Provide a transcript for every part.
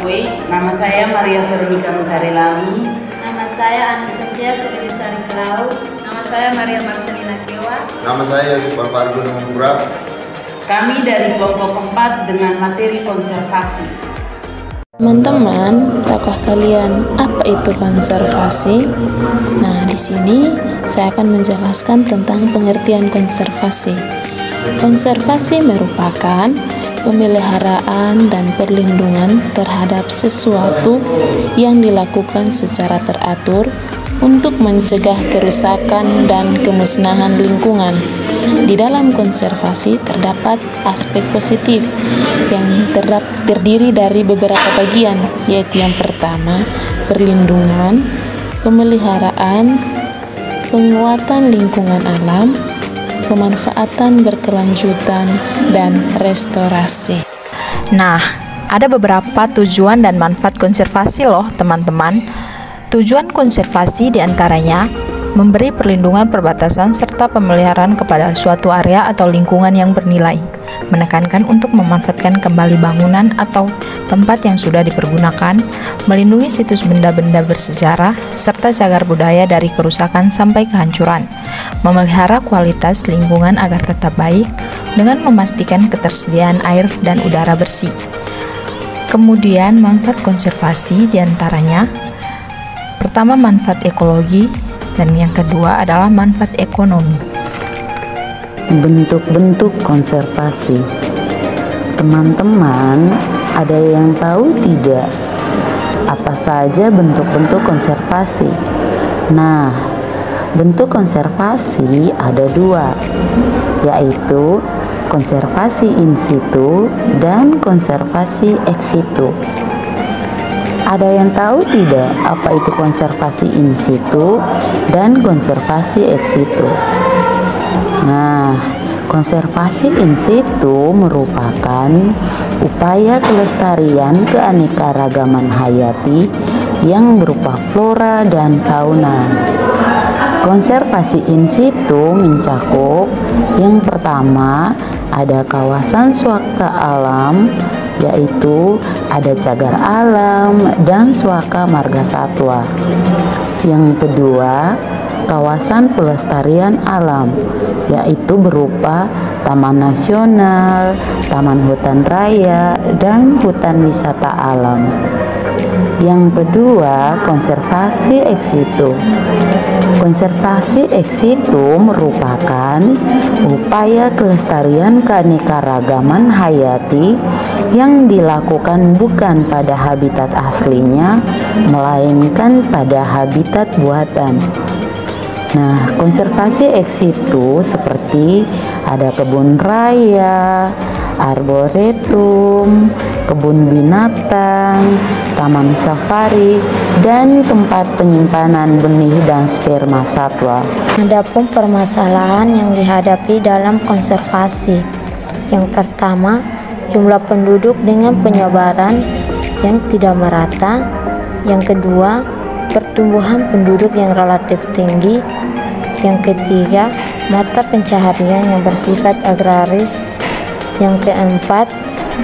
Joy. Nama saya Maria Veronica Mutarelami. Nama saya Anastasia Sriwisari Kelau. Nama saya Maria Marcelina Kewa. Nama saya Yusuf Alfargo Numurab. Kami dari kelompok 4 dengan materi konservasi. Teman-teman, tahukah kalian apa itu konservasi? Nah, di sini saya akan menjelaskan tentang pengertian konservasi. Konservasi merupakan pemeliharaan dan perlindungan terhadap sesuatu yang dilakukan secara teratur untuk mencegah kerusakan dan kemusnahan lingkungan. Di dalam konservasi terdapat aspek positif yang terdiri dari beberapa bagian, yaitu yang pertama, perlindungan, pemeliharaan, penguatan lingkungan alam, pemanfaatan berkelanjutan, dan restorasi. Nah, ada beberapa tujuan dan manfaat konservasi loh teman-teman. Tujuan konservasi diantaranya memberi perlindungan perbatasan serta pemeliharaan kepada suatu area atau lingkungan yang bernilai, menekankan untuk memanfaatkan kembali bangunan atau tempat yang sudah dipergunakan, melindungi situs benda-benda bersejarah, serta cagar budaya dari kerusakan sampai kehancuran, memelihara kualitas lingkungan agar tetap baik dengan memastikan ketersediaan air dan udara bersih. Kemudian manfaat konservasi diantaranya, pertama manfaat ekologi, dan yang kedua adalah manfaat ekonomi. Bentuk-bentuk konservasi. Teman-teman, ada yang tahu tidak apa saja bentuk-bentuk konservasi? Nah, bentuk konservasi ada dua, yaitu konservasi in situ dan konservasi ex situ. Ada yang tahu tidak apa itu konservasi in situ dan konservasi ex situ? Nah, konservasi in situ merupakan upaya kelestarian keanekaragaman hayati yang berupa flora dan fauna. Konservasi in situ mencakup yang pertama, ada kawasan swaka alam, yaitu ada cagar alam dan swaka marga satwa. Yang kedua, kawasan pelestarian alam, yaitu berupa taman nasional, taman hutan raya, dan hutan wisata alam. Yang kedua, konservasi ex situ. Konservasi ex situ merupakan upaya kelestarian keanekaragaman hayati yang dilakukan bukan pada habitat aslinya, melainkan pada habitat buatan. Nah, konservasi ex situ seperti ada kebun raya, arboretum, kebun binatang, taman safari, dan tempat penyimpanan benih dan sperma satwa. Adapun permasalahan yang dihadapi dalam konservasi. Yang pertama, jumlah penduduk dengan penyebaran yang tidak merata. Yang kedua, pertumbuhan penduduk yang relatif tinggi. Yang ketiga, mata pencaharian yang bersifat agraris. Yang keempat,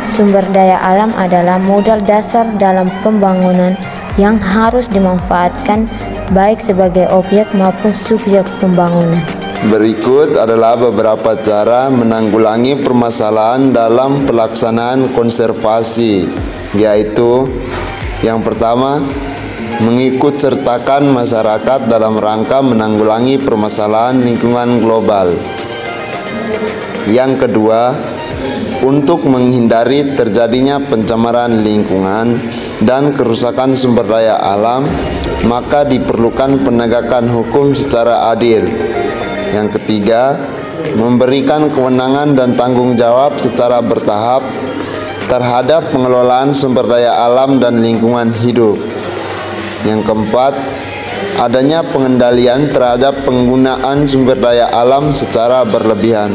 sumber daya alam adalah modal dasar dalam pembangunan yang harus dimanfaatkan baik sebagai objek maupun subjek pembangunan. Berikut adalah beberapa cara menanggulangi permasalahan dalam pelaksanaan konservasi, yaitu yang pertama, mengikut sertakan masyarakat dalam rangka menanggulangi permasalahan lingkungan global. Yang kedua, untuk menghindari terjadinya pencemaran lingkungan dan kerusakan sumber daya alam, maka diperlukan penegakan hukum secara adil. Yang ketiga, memberikan kewenangan dan tanggung jawab secara bertahap terhadap pengelolaan sumber daya alam dan lingkungan hidup. Yang keempat, adanya pengendalian terhadap penggunaan sumber daya alam secara berlebihan.